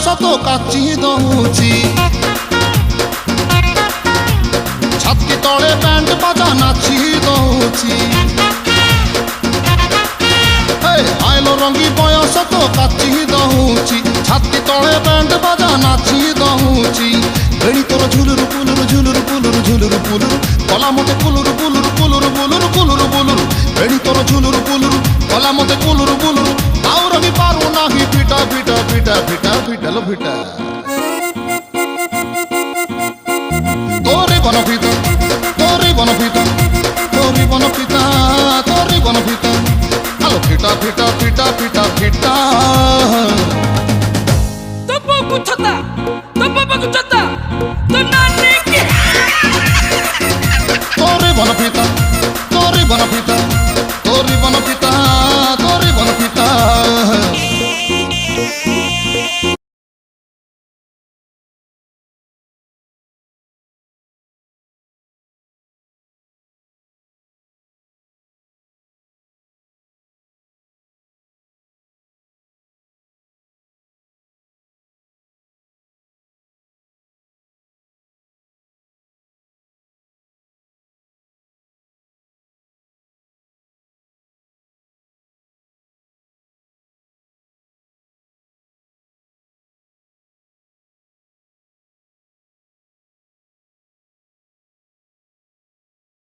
তো কাচি দউছি ছাতি তলে ব্যান্ড বাজা নাচি দউছি আইলো রঙ্গি বয়স তো কাচি দউছি ছাতি তলে ব্যান্ড বাজা নাচি দউছি বেড়ি তোর ঝুলুর পুলুর ঝুলুর পুলুর ঝুলুর পুলুর কলা মতে কুলুর পুলুর কুলুর বুলুর কুলুর বুলুর বেড়ি তোর ঝুলুর পুলুর কলা মতে কুলুর বুলুর তাও রবি পারু নাহি পিটা পিটা পিটা পিটা পিটালো পিটা তোরে বনপিতা তোরে বনপিতা তোরে বনপিতা তোরে বনপিতা আলো পিটা পিটা পিটা পিটা পিটা তো বাবু ছতা তো বাবু ছতা তো নানি কি তোরে বনপিতা